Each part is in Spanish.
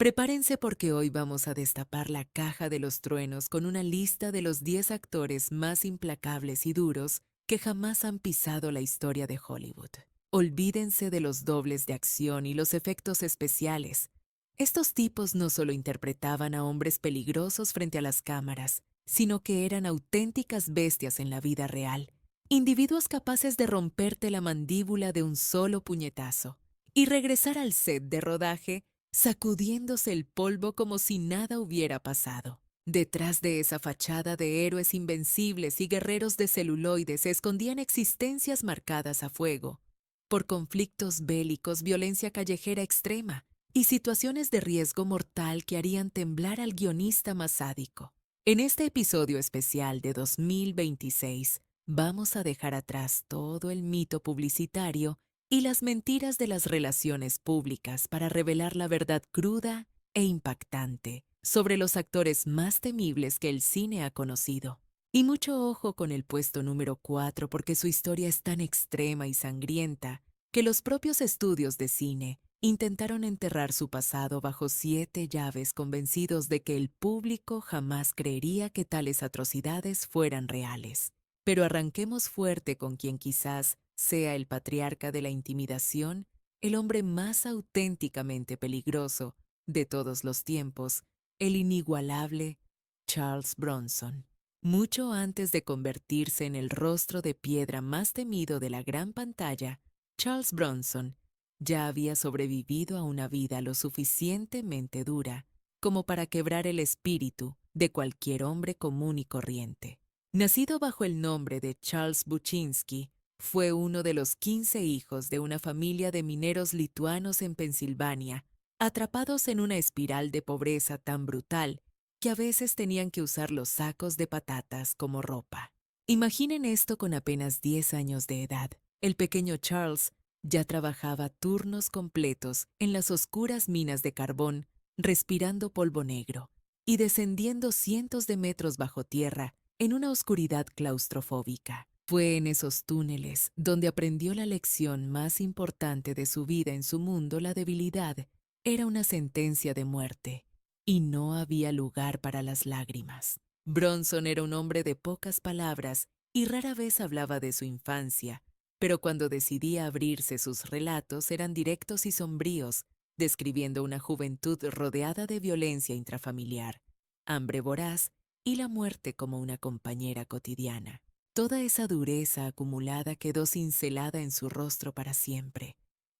Prepárense porque hoy vamos a destapar la caja de los truenos con una lista de los 10 actores más implacables y duros que jamás han pisado la historia de Hollywood. Olvídense de los dobles de acción y los efectos especiales. Estos tipos no solo interpretaban a hombres peligrosos frente a las cámaras, sino que eran auténticas bestias en la vida real, individuos capaces de romperte la mandíbula de un solo puñetazo y regresar al set de rodaje sacudiéndose el polvo como si nada hubiera pasado. Detrás de esa fachada de héroes invencibles y guerreros de celuloide se escondían existencias marcadas a fuego, por conflictos bélicos, violencia callejera extrema y situaciones de riesgo mortal que harían temblar al guionista más sádico. En este episodio especial de 2026, vamos a dejar atrás todo el mito publicitario y las mentiras de las relaciones públicas para revelar la verdad cruda e impactante sobre los actores más temibles que el cine ha conocido. Y mucho ojo con el puesto número 4 porque su historia es tan extrema y sangrienta que los propios estudios de cine intentaron enterrar su pasado bajo 7 llaves convencidos de que el público jamás creería que tales atrocidades fueran reales. Pero arranquemos fuerte con quien quizás sea el patriarca de la intimidación, el hombre más auténticamente peligroso de todos los tiempos, el inigualable Charles Bronson. Mucho antes de convertirse en el rostro de piedra más temido de la gran pantalla, Charles Bronson ya había sobrevivido a una vida lo suficientemente dura como para quebrar el espíritu de cualquier hombre común y corriente. Nacido bajo el nombre de Charles Buczynski, fue uno de los 15 hijos de una familia de mineros lituanos en Pensilvania, atrapados en una espiral de pobreza tan brutal que a veces tenían que usar los sacos de patatas como ropa. Imaginen esto con apenas 10 años de edad. El pequeño Charles ya trabajaba turnos completos en las oscuras minas de carbón, respirando polvo negro y descendiendo cientos de metros bajo tierra en una oscuridad claustrofóbica. Fue en esos túneles donde aprendió la lección más importante de su vida en su mundo: la debilidad era una sentencia de muerte y no había lugar para las lágrimas. Bronson era un hombre de pocas palabras y rara vez hablaba de su infancia, pero cuando decidía abrirse sus relatos eran directos y sombríos, describiendo una juventud rodeada de violencia intrafamiliar, hambre voraz y la muerte como una compañera cotidiana. Toda esa dureza acumulada quedó cincelada en su rostro para siempre.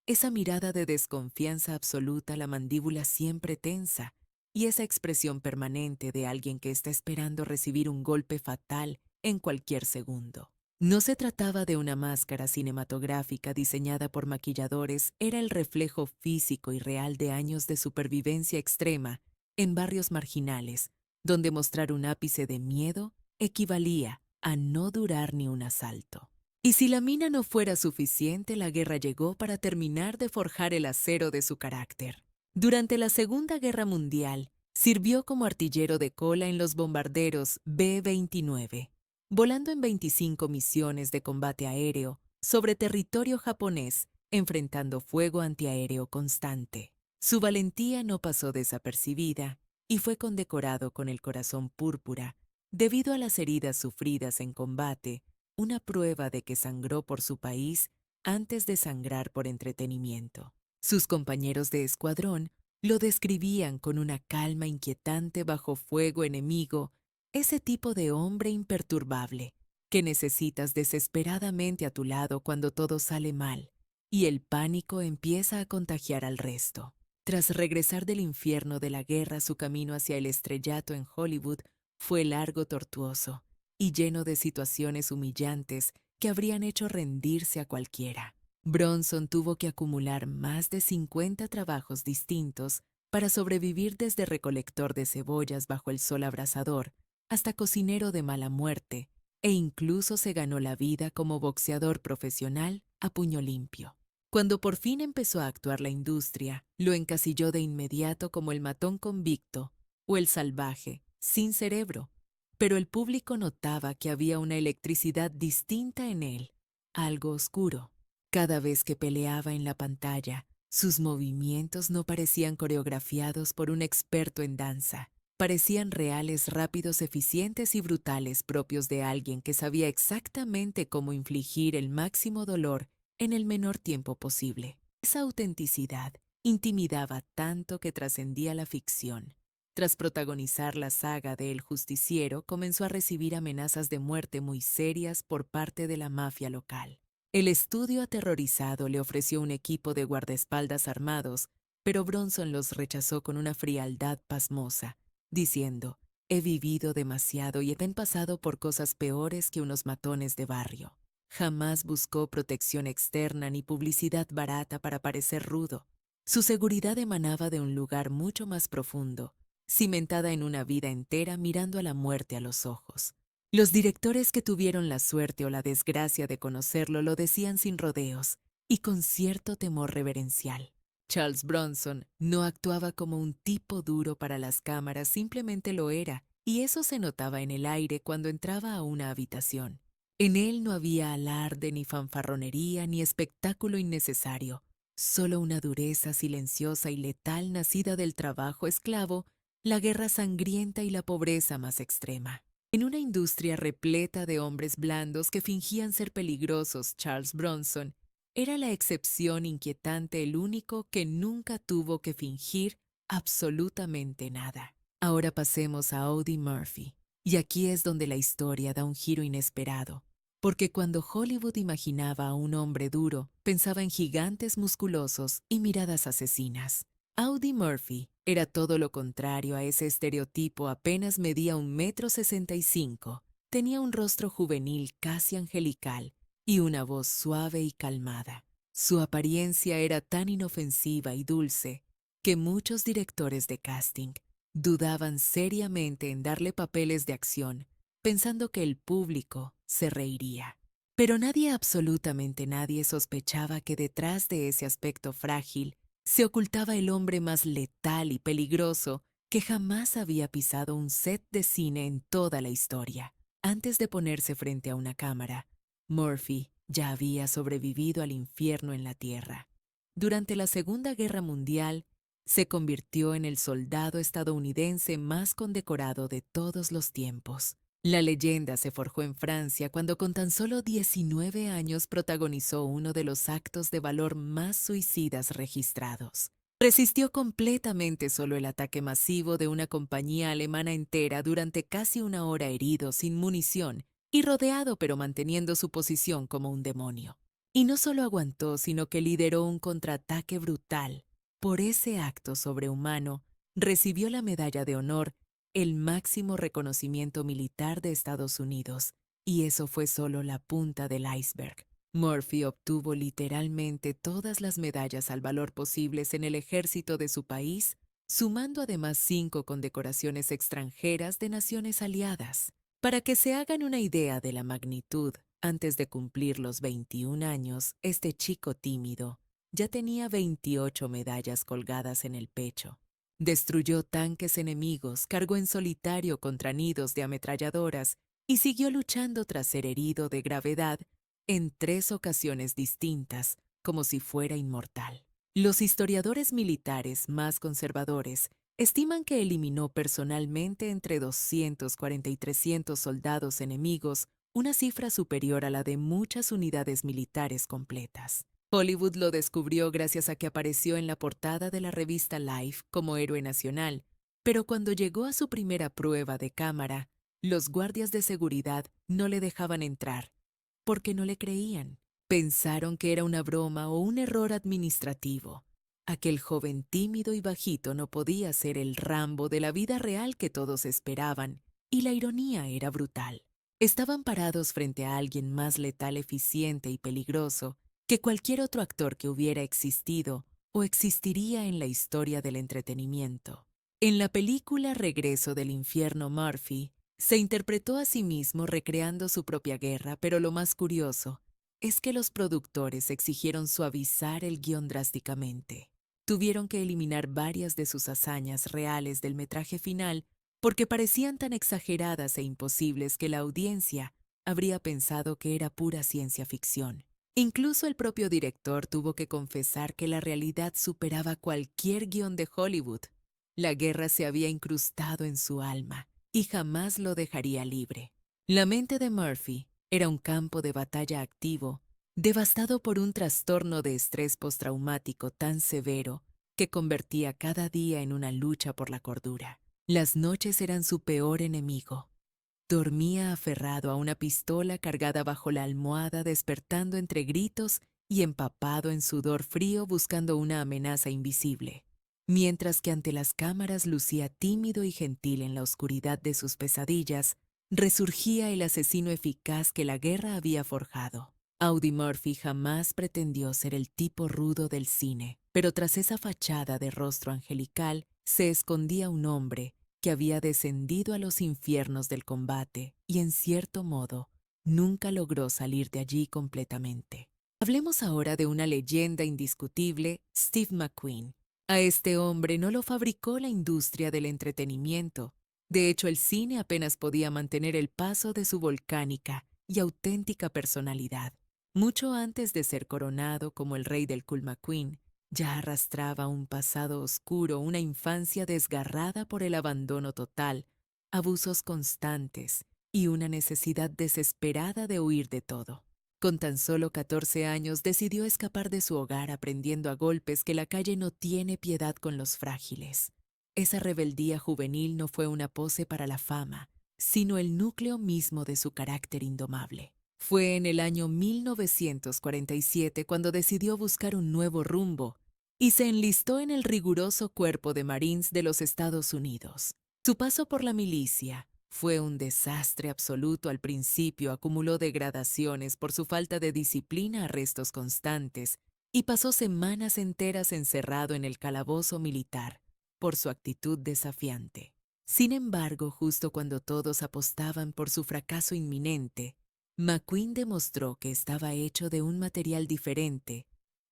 Esa mirada de desconfianza absoluta, la mandíbula siempre tensa, y esa expresión permanente de alguien que está esperando recibir un golpe fatal en cualquier segundo. No se trataba de una máscara cinematográfica diseñada por maquilladores, era el reflejo físico y real de años de supervivencia extrema en barrios marginales, donde mostrar un ápice de miedo equivalía a no durar ni un asalto. Y si la mina no fuera suficiente, la guerra llegó para terminar de forjar el acero de su carácter. Durante la Segunda Guerra Mundial, sirvió como artillero de cola en los bombarderos B-29, volando en 25 misiones de combate aéreo sobre territorio japonés, enfrentando fuego antiaéreo constante. Su valentía no pasó desapercibida y fue condecorado con el Corazón Púrpura debido a las heridas sufridas en combate, una prueba de que sangró por su país antes de sangrar por entretenimiento. Sus compañeros de escuadrón lo describían con una calma inquietante bajo fuego enemigo, ese tipo de hombre imperturbable que necesitas desesperadamente a tu lado cuando todo sale mal y el pánico empieza a contagiar al resto. Tras regresar del infierno de la guerra, su camino hacia el estrellato en Hollywood fue largo, tortuoso y lleno de situaciones humillantes que habrían hecho rendirse a cualquiera. Bronson tuvo que acumular más de 50 trabajos distintos para sobrevivir, desde recolector de cebollas bajo el sol abrasador hasta cocinero de mala muerte, e incluso se ganó la vida como boxeador profesional a puño limpio. Cuando por fin empezó a actuar la industria, lo encasilló de inmediato como el matón convicto o el salvaje, sin cerebro, pero el público notaba que había una electricidad distinta en él, algo oscuro. Cada vez que peleaba en la pantalla, Sus movimientos no parecían coreografiados por un experto en danza. Parecían reales, rápidos, eficientes y brutales, propios de alguien que sabía exactamente cómo infligir el máximo dolor en el menor tiempo posible. Esa autenticidad intimidaba tanto que trascendía la ficción. Tras protagonizar la saga de El Justiciero, comenzó a recibir amenazas de muerte muy serias por parte de la mafia local. El estudio aterrorizado le ofreció un equipo de guardaespaldas armados, pero Bronson los rechazó con una frialdad pasmosa, diciendo: «He vivido demasiado y he pasado por cosas peores que unos matones de barrio». Jamás buscó protección externa ni publicidad barata para parecer rudo. Su seguridad emanaba de un lugar mucho más profundo, cimentada en una vida entera mirando a la muerte a los ojos. Los directores que tuvieron la suerte o la desgracia de conocerlo lo decían sin rodeos y con cierto temor reverencial. Charles Bronson no actuaba como un tipo duro para las cámaras, simplemente lo era, y eso se notaba en el aire cuando entraba a una habitación. En él no había alarde, ni fanfarronería, ni espectáculo innecesario, solo una dureza silenciosa y letal nacida del trabajo esclavo, la guerra sangrienta y la pobreza más extrema. En una industria repleta de hombres blandos que fingían ser peligrosos, Charles Bronson era la excepción inquietante, el único que nunca tuvo que fingir absolutamente nada. Ahora pasemos a Audie Murphy. Y aquí es donde la historia da un giro inesperado. Porque cuando Hollywood imaginaba a un hombre duro, pensaba en gigantes musculosos y miradas asesinas. Audie Murphy era todo lo contrario a ese estereotipo. Apenas medía 1,65 m, tenía un rostro juvenil casi angelical y una voz suave y calmada. Su apariencia era tan inofensiva y dulce que muchos directores de casting dudaban seriamente en darle papeles de acción, pensando que el público se reiría. Pero nadie, absolutamente nadie, sospechaba que detrás de ese aspecto frágil se ocultaba el hombre más letal y peligroso que jamás había pisado un set de cine en toda la historia. Antes de ponerse frente a una cámara, Murphy ya había sobrevivido al infierno en la tierra. Durante la Segunda Guerra Mundial, se convirtió en el soldado estadounidense más condecorado de todos los tiempos. La leyenda se forjó en Francia cuando con tan solo 19 años protagonizó uno de los actos de valor más suicidas registrados. Resistió completamente solo el ataque masivo de una compañía alemana entera durante casi una hora, herido, sin munición y rodeado, pero manteniendo su posición como un demonio. Y no solo aguantó, sino que lideró un contraataque brutal. Por ese acto sobrehumano, recibió la Medalla de Honor, el máximo reconocimiento militar de Estados Unidos, y eso fue solo la punta del iceberg. Murphy obtuvo literalmente todas las medallas al valor posibles en el ejército de su país, sumando además 5 condecoraciones extranjeras de naciones aliadas. Para que se hagan una idea de la magnitud, antes de cumplir los 21 años, este chico tímido ya tenía 28 medallas colgadas en el pecho. Destruyó tanques enemigos, cargó en solitario contra nidos de ametralladoras y siguió luchando tras ser herido de gravedad en 3 ocasiones distintas, como si fuera inmortal. Los historiadores militares más conservadores estiman que eliminó personalmente entre 240 y 300 soldados enemigos, una cifra superior a la de muchas unidades militares completas. Hollywood lo descubrió gracias a que apareció en la portada de la revista Life como héroe nacional, pero cuando llegó a su primera prueba de cámara, los guardias de seguridad no le dejaban entrar, porque no le creían. Pensaron que era una broma o un error administrativo. Aquel joven tímido y bajito no podía ser el Rambo de la vida real que todos esperaban, y la ironía era brutal. Estaban parados frente a alguien más letal, eficiente y peligroso que cualquier otro actor que hubiera existido o existiría en la historia del entretenimiento. En la película Regreso del Infierno, Murphy se interpretó a sí mismo recreando su propia guerra, pero lo más curioso es que los productores exigieron suavizar el guión drásticamente. Tuvieron que eliminar varias de sus hazañas reales del metraje final porque parecían tan exageradas e imposibles que la audiencia habría pensado que era pura ciencia ficción. Incluso el propio director tuvo que confesar que la realidad superaba cualquier guión de Hollywood. La guerra se había incrustado en su alma y jamás lo dejaría libre. La mente de Murphy era un campo de batalla activo, devastado por un trastorno de estrés postraumático tan severo que convertía cada día en una lucha por la cordura. Las noches eran su peor enemigo. Dormía aferrado a una pistola cargada bajo la almohada, despertando entre gritos y empapado en sudor frío buscando una amenaza invisible, mientras que ante las cámaras lucía tímido y gentil en la oscuridad de sus pesadillas, resurgía el asesino eficaz que la guerra había forjado. Audie Murphy jamás pretendió ser el tipo rudo del cine, pero tras esa fachada de rostro angelical se escondía un hombre que había descendido a los infiernos del combate y, en cierto modo, nunca logró salir de allí completamente. Hablemos ahora de una leyenda indiscutible, Steve McQueen. A este hombre no lo fabricó la industria del entretenimiento. De hecho, el cine apenas podía mantener el paso de su volcánica y auténtica personalidad. Mucho antes de ser coronado como el rey del cool McQueen, ya arrastraba un pasado oscuro, una infancia desgarrada por el abandono total, abusos constantes y una necesidad desesperada de huir de todo. Con tan solo 14 años decidió escapar de su hogar aprendiendo a golpes que la calle no tiene piedad con los frágiles. Esa rebeldía juvenil no fue una pose para la fama, sino el núcleo mismo de su carácter indomable. Fue en el año 1947 cuando decidió buscar un nuevo rumbo y se enlistó en el riguroso cuerpo de Marines de los Estados Unidos. Su paso por la milicia fue un desastre absoluto al principio, acumuló degradaciones por su falta de disciplina, arrestos constantes, y pasó semanas enteras encerrado en el calabozo militar por su actitud desafiante. Sin embargo, justo cuando todos apostaban por su fracaso inminente, McQueen demostró que estaba hecho de un material diferente,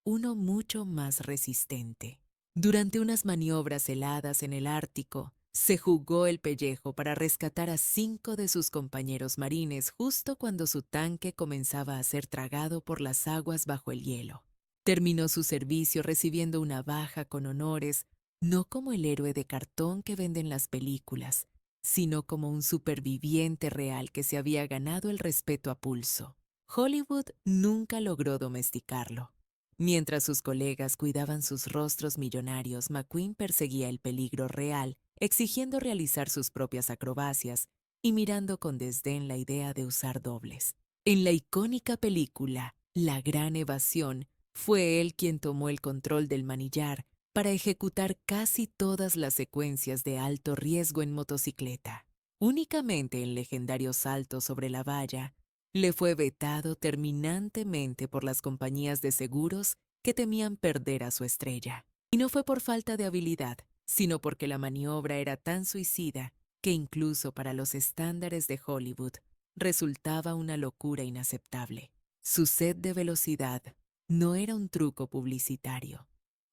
uno mucho más resistente. Durante unas maniobras heladas en el Ártico, se jugó el pellejo para rescatar a 5 de sus compañeros marines justo cuando su tanque comenzaba a ser tragado por las aguas bajo el hielo. Terminó su servicio recibiendo una baja con honores, no como el héroe de cartón que venden las películas, sino como un superviviente real que se había ganado el respeto a pulso. Hollywood nunca logró domesticarlo. Mientras sus colegas cuidaban sus rostros millonarios, McQueen perseguía el peligro real, exigiendo realizar sus propias acrobacias y mirando con desdén la idea de usar dobles. En la icónica película La Gran Evasión, fue él quien tomó el control del manillar para ejecutar casi todas las secuencias de alto riesgo en motocicleta. Únicamente el legendario salto sobre la valla le fue vetado terminantemente por las compañías de seguros que temían perder a su estrella. Y no fue por falta de habilidad, sino porque la maniobra era tan suicida que incluso para los estándares de Hollywood resultaba una locura inaceptable. Su sed de velocidad no era un truco publicitario.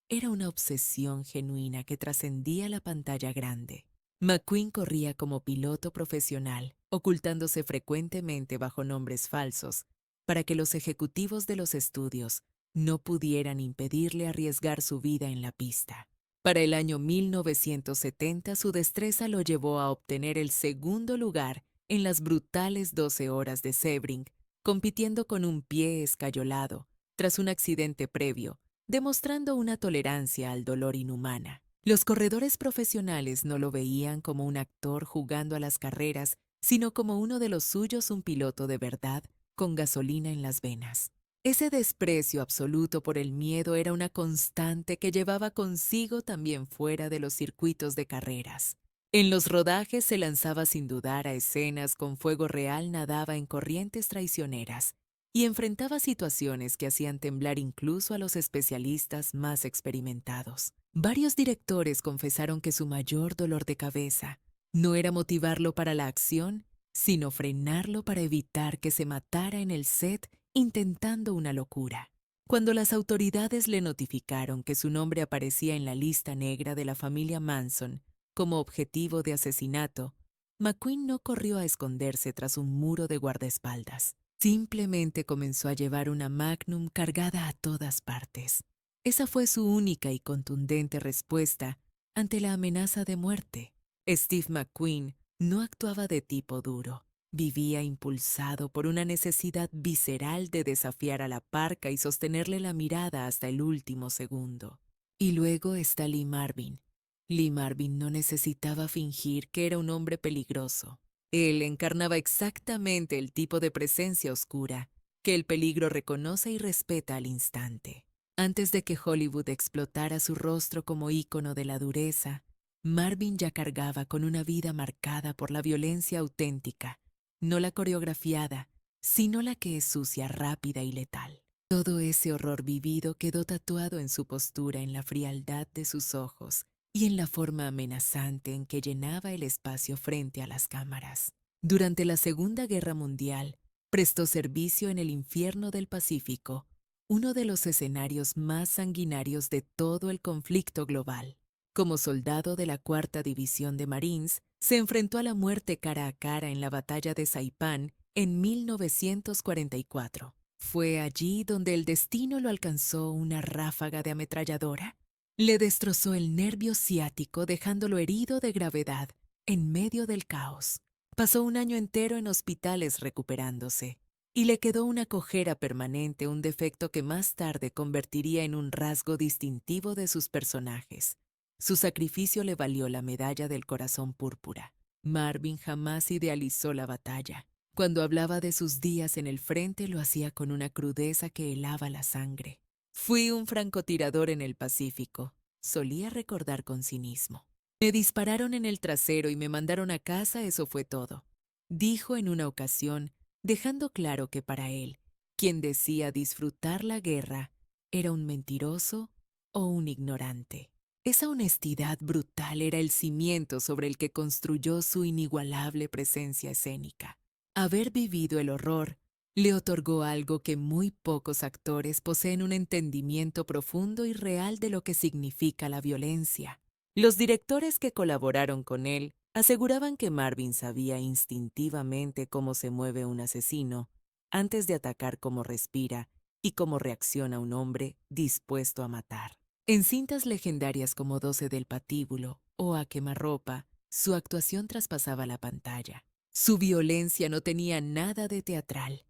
Era una obsesión genuina que trascendía la pantalla grande. McQueen corría como piloto profesional, ocultándose frecuentemente bajo nombres falsos, para que los ejecutivos de los estudios no pudieran impedirle arriesgar su vida en la pista. Para el año 1970, su destreza lo llevó a obtener el segundo lugar en las brutales 12 horas de Sebring, compitiendo con un pie escayolado, tras un accidente previo, demostrando una tolerancia al dolor inhumana. Los corredores profesionales no lo veían como un actor jugando a las carreras, sino como uno de los suyos, un piloto de verdad, con gasolina en las venas. Ese desprecio absoluto por el miedo era una constante que llevaba consigo también fuera de los circuitos de carreras. En los rodajes se lanzaba sin dudar a escenas con fuego real, nadaba en corrientes traicioneras y enfrentaba situaciones que hacían temblar incluso a los especialistas más experimentados. Varios directores confesaron que su mayor dolor de cabeza no era motivarlo para la acción, sino frenarlo para evitar que se matara en el set intentando una locura. Cuando las autoridades le notificaron que su nombre aparecía en la lista negra de la familia Manson como objetivo de asesinato, McQueen no corrió a esconderse tras un muro de guardaespaldas. Simplemente comenzó a llevar una Magnum cargada a todas partes. Esa fue su única y contundente respuesta ante la amenaza de muerte. Steve McQueen no actuaba de tipo duro. Vivía impulsado por una necesidad visceral de desafiar a la parca y sostenerle la mirada hasta el último segundo. Y luego está Lee Marvin. Lee Marvin no necesitaba fingir que era un hombre peligroso. Él encarnaba exactamente el tipo de presencia oscura que el peligro reconoce y respeta al instante. Antes de que Hollywood explotara su rostro como ícono de la dureza, Marvin ya cargaba con una vida marcada por la violencia auténtica, no la coreografiada, sino la que es sucia, rápida y letal. Todo ese horror vivido quedó tatuado en su postura, en la frialdad de sus ojos y en la forma amenazante en que llenaba el espacio frente a las cámaras. Durante la Segunda Guerra Mundial, prestó servicio en el infierno del Pacífico, uno de los escenarios más sanguinarios de todo el conflicto global. Como soldado de la Cuarta División de Marines, se enfrentó a la muerte cara a cara en la batalla de Saipán en 1944. Fue allí donde el destino lo alcanzó una ráfaga de ametralladora. Le destrozó el nervio ciático dejándolo herido de gravedad en medio del caos. Pasó un año entero en hospitales recuperándose y le quedó una cojera permanente, un defecto que más tarde convertiría en un rasgo distintivo de sus personajes. Su sacrificio le valió la medalla del corazón púrpura. Marvin jamás idealizó la batalla. Cuando hablaba de sus días en el frente lo hacía con una crudeza que helaba la sangre. Fui un francotirador en el Pacífico, solía recordar con cinismo. Me dispararon en el trasero y me mandaron a casa, eso fue todo. Dijo en una ocasión, dejando claro que para él, quien decía disfrutar la guerra, era un mentiroso o un ignorante. Esa honestidad brutal era el cimiento sobre el que construyó su inigualable presencia escénica. Haber vivido el horror le otorgó algo que muy pocos actores poseen: un entendimiento profundo y real de lo que significa la violencia. Los directores que colaboraron con él aseguraban que Marvin sabía instintivamente cómo se mueve un asesino antes de atacar, cómo respira y cómo reacciona un hombre dispuesto a matar. En cintas legendarias como 12 del Patíbulo o A Quemarropa, su actuación traspasaba la pantalla. Su violencia no tenía nada de teatral.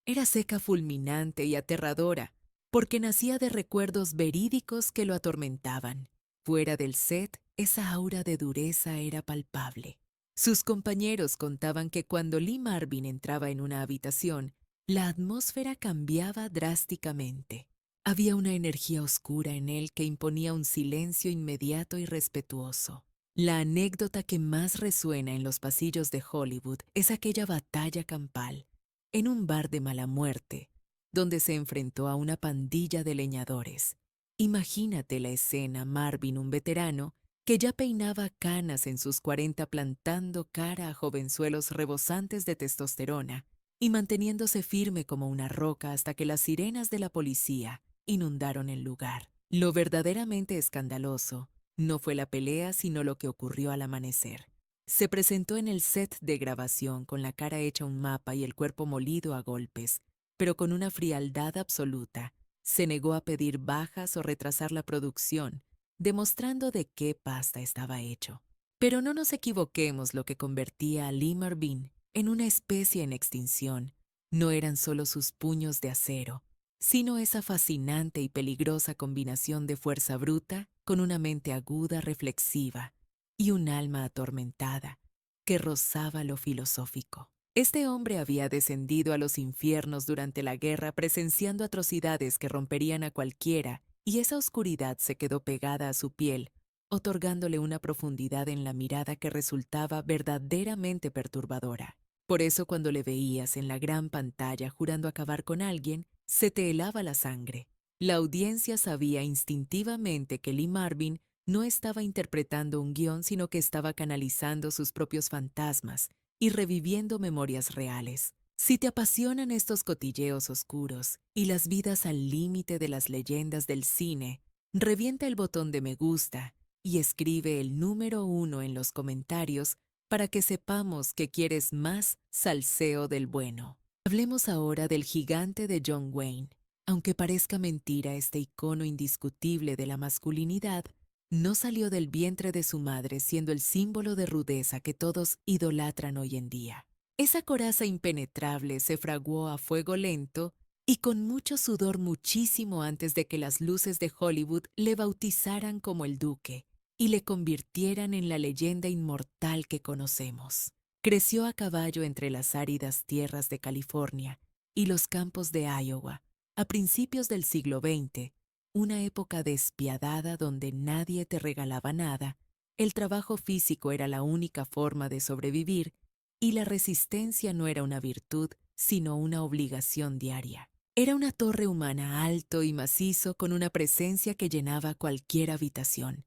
Era seca, fulminante y aterradora, porque nacía de recuerdos verídicos que lo atormentaban. Fuera del set, esa aura de dureza era palpable. Sus compañeros contaban que cuando Lee Marvin entraba en una habitación, la atmósfera cambiaba drásticamente. Había una energía oscura en él que imponía un silencio inmediato y respetuoso. La anécdota que más resuena en los pasillos de Hollywood es aquella batalla campal, en un bar de mala muerte, donde se enfrentó a una pandilla de leñadores. Imagínate la escena: Marvin, un veterano, que ya peinaba canas en sus 40, plantando cara a jovenzuelos rebosantes de testosterona y manteniéndose firme como una roca hasta que las sirenas de la policía inundaron el lugar. Lo verdaderamente escandaloso no fue la pelea, sino lo que ocurrió al amanecer. Se presentó en el set de grabación con la cara hecha un mapa y el cuerpo molido a golpes, pero con una frialdad absoluta. Se negó a pedir bajas o retrasar la producción, demostrando de qué pasta estaba hecho. Pero no nos equivoquemos: lo que convertía a Lee Marvin en una especie en extinción no eran solo sus puños de acero, sino esa fascinante y peligrosa combinación de fuerza bruta con una mente aguda, reflexiva, y un alma atormentada que rozaba lo filosófico. Este hombre había descendido a los infiernos durante la guerra, presenciando atrocidades que romperían a cualquiera, y esa oscuridad se quedó pegada a su piel, otorgándole una profundidad en la mirada que resultaba verdaderamente perturbadora. Por eso, cuando le veías en la gran pantalla jurando acabar con alguien, se te helaba la sangre. La audiencia sabía instintivamente que Lee Marvin no estaba interpretando un guión, sino que estaba canalizando sus propios fantasmas y reviviendo memorias reales. Si te apasionan estos cotilleos oscuros y las vidas al límite de las leyendas del cine, revienta el botón de me gusta y escribe el número 1 en los comentarios para que sepamos que quieres más salseo del bueno. Hablemos ahora del gigante de John Wayne. Aunque parezca mentira, este icono indiscutible de la masculinidad no salió del vientre de su madre siendo el símbolo de rudeza que todos idolatran hoy en día. Esa coraza impenetrable se fraguó a fuego lento y con mucho sudor muchísimo antes de que las luces de Hollywood le bautizaran como el Duque y le convirtieran en la leyenda inmortal que conocemos. Creció a caballo entre las áridas tierras de California y los campos de Iowa a principios del siglo XX, una época despiadada donde nadie te regalaba nada, el trabajo físico era la única forma de sobrevivir y la resistencia no era una virtud, sino una obligación diaria. Era una torre humana alto y macizo con una presencia que llenaba cualquier habitación.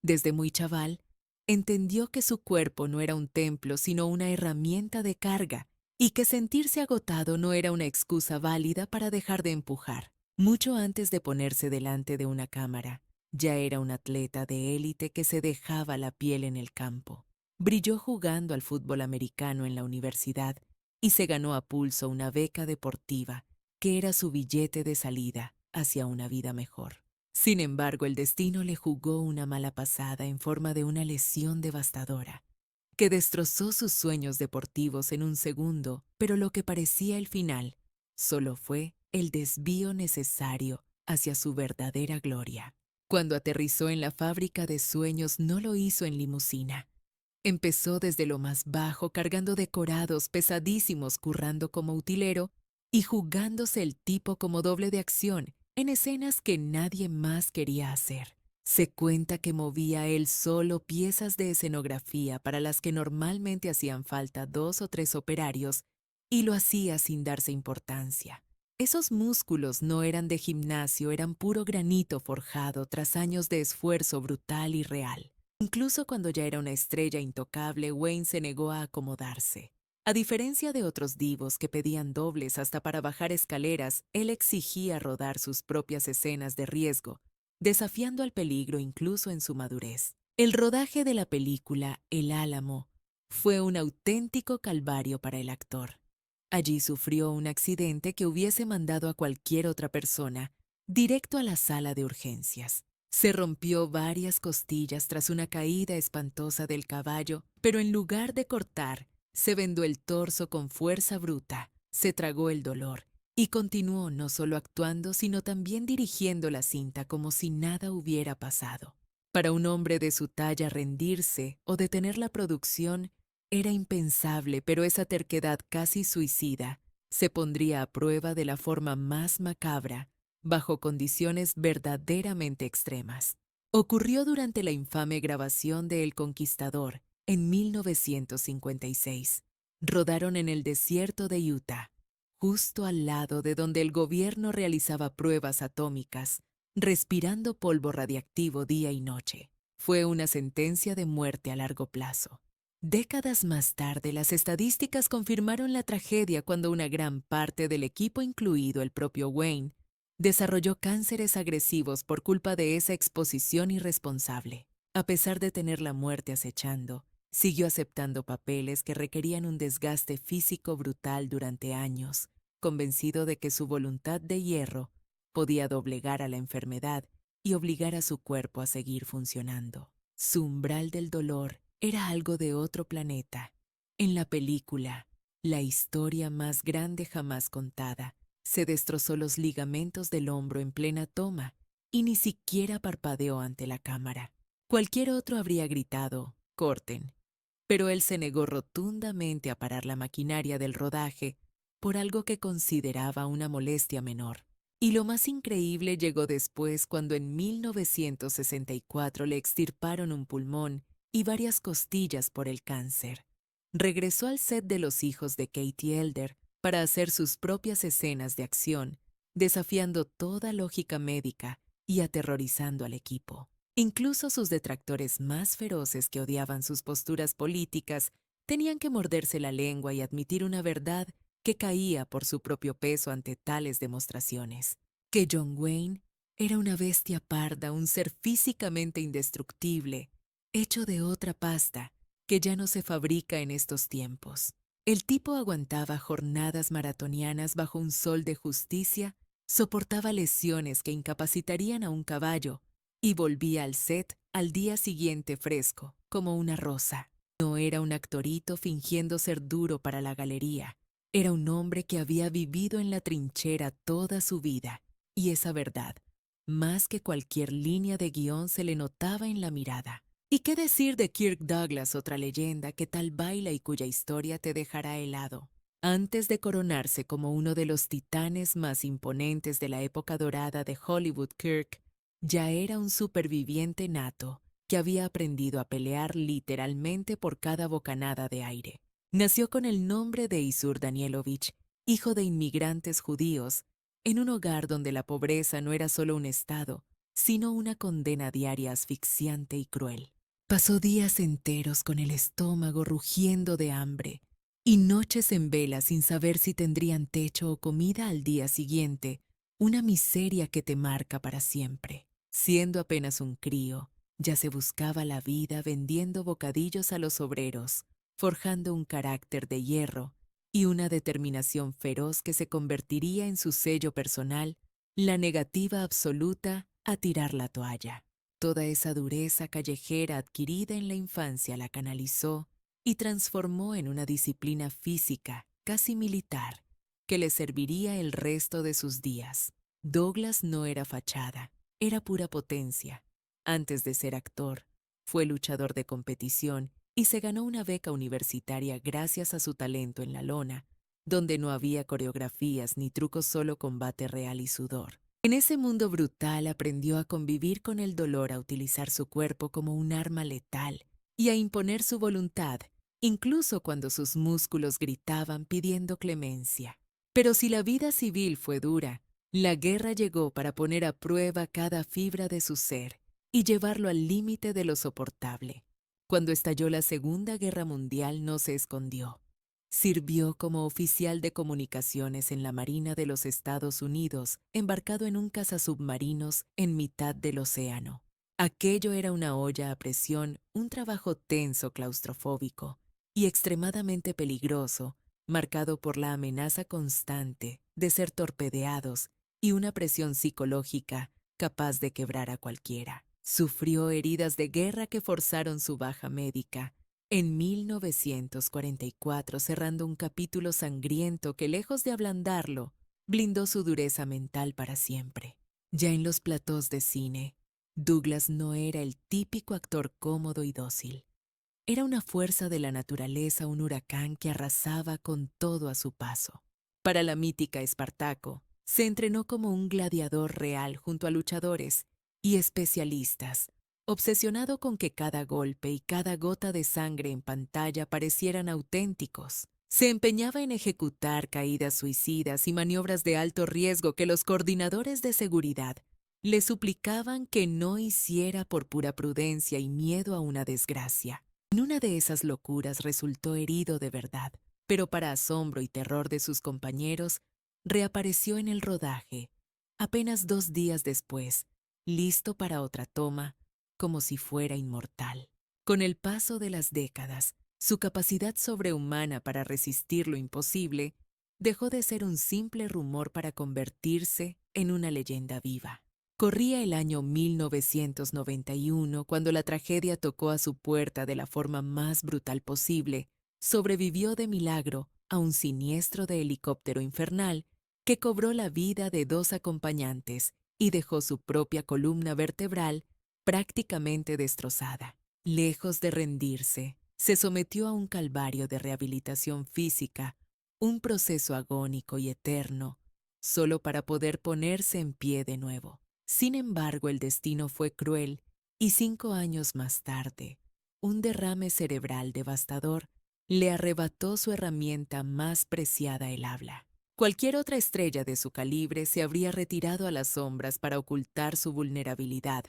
Desde muy chaval, entendió que su cuerpo no era un templo, sino una herramienta de carga, y que sentirse agotado no era una excusa válida para dejar de empujar. Mucho antes de ponerse delante de una cámara, ya era un atleta de élite que se dejaba la piel en el campo. Brilló jugando al fútbol americano en la universidad y se ganó a pulso una beca deportiva, que era su billete de salida hacia una vida mejor. Sin embargo, el destino le jugó una mala pasada en forma de una lesión devastadora, que destrozó sus sueños deportivos en un segundo, pero lo que parecía el final solo fue el desvío necesario hacia su verdadera gloria. Cuando aterrizó en la fábrica de sueños no lo hizo en limusina. Empezó desde lo más bajo cargando decorados pesadísimos currando como utilero y jugándose el tipo como doble de acción en escenas que nadie más quería hacer. Se cuenta que movía él solo piezas de escenografía para las que normalmente hacían falta 2 o 3 operarios y lo hacía sin darse importancia. Esos músculos no eran de gimnasio, eran puro granito forjado tras años de esfuerzo brutal y real. Incluso cuando ya era una estrella intocable, Wayne se negó a acomodarse. A diferencia de otros divos que pedían dobles hasta para bajar escaleras, él exigía rodar sus propias escenas de riesgo, desafiando al peligro incluso en su madurez. El rodaje de la película El Álamo fue un auténtico calvario para el actor. Allí sufrió un accidente que hubiese mandado a cualquier otra persona directo a la sala de urgencias. Se rompió varias costillas tras una caída espantosa del caballo, pero en lugar de cortar, se vendó el torso con fuerza bruta, se tragó el dolor y continuó no solo actuando, sino también dirigiendo la cinta como si nada hubiera pasado. Para un hombre de su talla rendirse o detener la producción era impensable, pero esa terquedad casi suicida se pondría a prueba de la forma más macabra bajo condiciones verdaderamente extremas. Ocurrió durante la infame grabación de El Conquistador en 1956. Rodaron en el desierto de Utah, justo al lado de donde el gobierno realizaba pruebas atómicas, respirando polvo radiactivo día y noche. Fue una sentencia de muerte a largo plazo. Décadas más tarde, las estadísticas confirmaron la tragedia cuando una gran parte del equipo, incluido el propio Wayne, desarrolló cánceres agresivos por culpa de esa exposición irresponsable. A pesar de tener la muerte acechando, siguió aceptando papeles que requerían un desgaste físico brutal durante años, convencido de que su voluntad de hierro podía doblegar a la enfermedad y obligar a su cuerpo a seguir funcionando. Su umbral del dolor era algo de otro planeta. En la película, la historia más grande jamás contada, se destrozó los ligamentos del hombro en plena toma y ni siquiera parpadeó ante la cámara. Cualquier otro habría gritado, «corten», pero él se negó rotundamente a parar la maquinaria del rodaje por algo que consideraba una molestia menor. Y lo más increíble llegó después cuando en 1964 le extirparon un pulmón y varias costillas por el cáncer. Regresó al set de Los hijos de Katie Elder para hacer sus propias escenas de acción, desafiando toda lógica médica y aterrorizando al equipo. Incluso sus detractores más feroces que odiaban sus posturas políticas tenían que morderse la lengua y admitir una verdad que caía por su propio peso ante tales demostraciones. Que John Wayne era una bestia parda, un ser físicamente indestructible, hecho de otra pasta que ya no se fabrica en estos tiempos. El tipo aguantaba jornadas maratonianas bajo un sol de justicia, soportaba lesiones que incapacitarían a un caballo y volvía al set al día siguiente fresco, como una rosa. No era un actorito fingiendo ser duro para la galería. Era un hombre que había vivido en la trinchera toda su vida, y esa verdad, más que cualquier línea de guión, se le notaba en la mirada. ¿Y qué decir de Kirk Douglas, otra leyenda que tal baila y cuya historia te dejará helado? Antes de coronarse como uno de los titanes más imponentes de la época dorada de Hollywood, Kirk ya era un superviviente nato que había aprendido a pelear literalmente por cada bocanada de aire. Nació con el nombre de Isur Danielovich, hijo de inmigrantes judíos, en un hogar donde la pobreza no era solo un estado, sino una condena diaria asfixiante y cruel. Pasó días enteros con el estómago rugiendo de hambre y noches en vela sin saber si tendrían techo o comida al día siguiente, una miseria que te marca para siempre. Siendo apenas un crío, ya se buscaba la vida vendiendo bocadillos a los obreros, forjando un carácter de hierro y una determinación feroz que se convertiría en su sello personal, la negativa absoluta a tirar la toalla. Toda esa dureza callejera adquirida en la infancia la canalizó y transformó en una disciplina física, casi militar, que le serviría el resto de sus días. Douglas no era fachada, era pura potencia. Antes de ser actor, fue luchador de competición y se ganó una beca universitaria gracias a su talento en la lona, donde no había coreografías ni trucos, solo combate real y sudor. En ese mundo brutal aprendió a convivir con el dolor, a utilizar su cuerpo como un arma letal y a imponer su voluntad, incluso cuando sus músculos gritaban pidiendo clemencia. Pero si la vida civil fue dura, la guerra llegó para poner a prueba cada fibra de su ser y llevarlo al límite de lo soportable. Cuando estalló la Segunda Guerra Mundial no se escondió. Sirvió como oficial de comunicaciones en la Marina de los Estados Unidos, embarcado en un cazasubmarinos en mitad del océano. Aquello era una olla a presión, un trabajo tenso, claustrofóbico y extremadamente peligroso, marcado por la amenaza constante de ser torpedeados y una presión psicológica capaz de quebrar a cualquiera. Sufrió heridas de guerra que forzaron su baja médica en 1944, cerrando un capítulo sangriento que, lejos de ablandarlo, blindó su dureza mental para siempre. Ya en los platós de cine, Douglas no era el típico actor cómodo y dócil. Era una fuerza de la naturaleza, un huracán que arrasaba con todo a su paso. Para la mítica Espartaco, se entrenó como un gladiador real junto a luchadores y especialistas, obsesionado con que cada golpe y cada gota de sangre en pantalla parecieran auténticos. Se empeñaba en ejecutar caídas suicidas y maniobras de alto riesgo que los coordinadores de seguridad le suplicaban que no hiciera por pura prudencia y miedo a una desgracia. En una de esas locuras resultó herido de verdad, pero para asombro y terror de sus compañeros, reapareció en el rodaje, apenas 2 días después, listo para otra toma, como si fuera inmortal. Con el paso de las décadas, su capacidad sobrehumana para resistir lo imposible dejó de ser un simple rumor para convertirse en una leyenda viva. Corría el año 1991 cuando la tragedia tocó a su puerta de la forma más brutal posible. Sobrevivió de milagro a un siniestro de helicóptero infernal que cobró la vida de 2 acompañantes y dejó su propia columna vertebral prácticamente destrozada. Lejos de rendirse, se sometió a un calvario de rehabilitación física, un proceso agónico y eterno, solo para poder ponerse en pie de nuevo. Sin embargo, el destino fue cruel y 5 años más tarde, un derrame cerebral devastador le arrebató su herramienta más preciada, el habla. Cualquier otra estrella de su calibre se habría retirado a las sombras para ocultar su vulnerabilidad,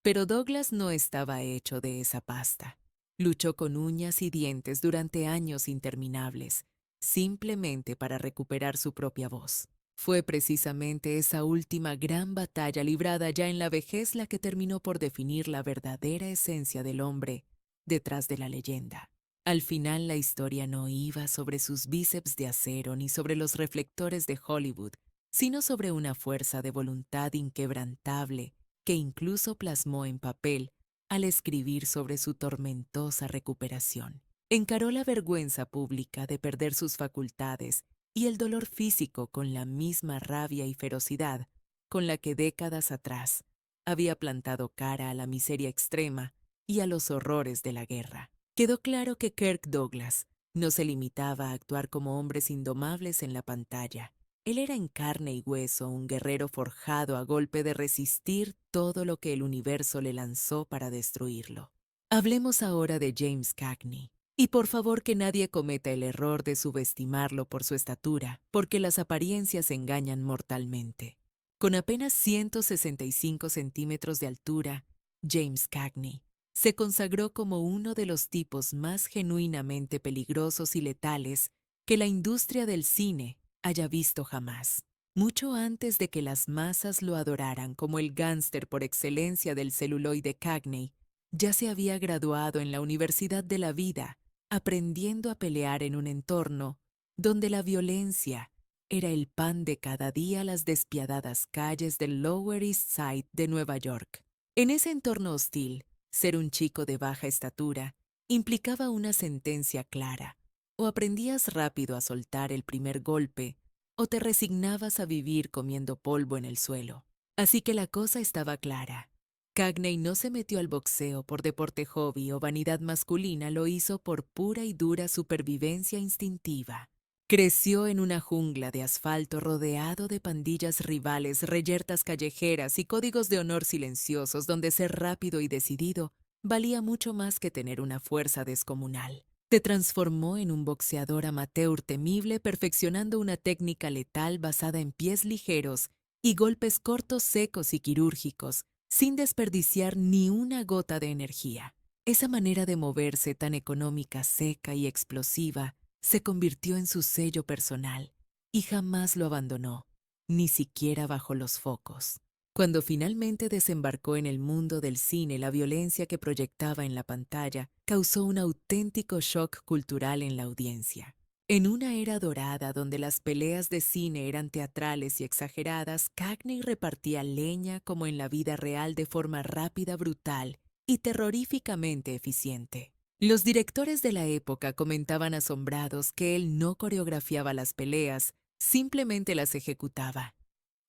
pero Douglas no estaba hecho de esa pasta. Luchó con uñas y dientes durante años interminables, simplemente para recuperar su propia voz. Fue precisamente esa última gran batalla librada ya en la vejez la que terminó por definir la verdadera esencia del hombre detrás de la leyenda. Al final la historia no iba sobre sus bíceps de acero ni sobre los reflectores de Hollywood, sino sobre una fuerza de voluntad inquebrantable que incluso plasmó en papel al escribir sobre su tormentosa recuperación. Encaró la vergüenza pública de perder sus facultades y el dolor físico con la misma rabia y ferocidad con la que décadas atrás había plantado cara a la miseria extrema y a los horrores de la guerra. Quedó claro que Kirk Douglas no se limitaba a actuar como hombres indomables en la pantalla. Él era en carne y hueso un guerrero forjado a golpe de resistir todo lo que el universo le lanzó para destruirlo. Hablemos ahora de James Cagney. Y por favor que nadie cometa el error de subestimarlo por su estatura, porque las apariencias engañan mortalmente. Con apenas 165 centímetros de altura, James Cagney se consagró como uno de los tipos más genuinamente peligrosos y letales que la industria del cine haya visto jamás. Mucho antes de que las masas lo adoraran como el gángster por excelencia del celuloide, Cagney ya se había graduado en la Universidad de la Vida, aprendiendo a pelear en un entorno donde la violencia era el pan de cada día las despiadadas calles del Lower East Side de Nueva York. En ese entorno hostil, ser un chico de baja estatura implicaba una sentencia clara: o aprendías rápido a soltar el primer golpe, o te resignabas a vivir comiendo polvo en el suelo. Así que la cosa estaba clara. Cagney no se metió al boxeo por deporte hobby o vanidad masculina, lo hizo por pura y dura supervivencia instintiva. Creció en una jungla de asfalto rodeado de pandillas rivales, reyertas callejeras y códigos de honor silenciosos donde ser rápido y decidido valía mucho más que tener una fuerza descomunal. Se transformó en un boxeador amateur temible, perfeccionando una técnica letal basada en pies ligeros y golpes cortos, secos y quirúrgicos, sin desperdiciar ni una gota de energía. Esa manera de moverse tan económica, seca y explosiva se convirtió en su sello personal y jamás lo abandonó, ni siquiera bajo los focos. Cuando finalmente desembarcó en el mundo del cine, la violencia que proyectaba en la pantalla causó un auténtico shock cultural en la audiencia. En una era dorada donde las peleas de cine eran teatrales y exageradas, Cagney repartía leña como en la vida real de forma rápida, brutal y terroríficamente eficiente. Los directores de la época comentaban asombrados que él no coreografiaba las peleas, simplemente las ejecutaba.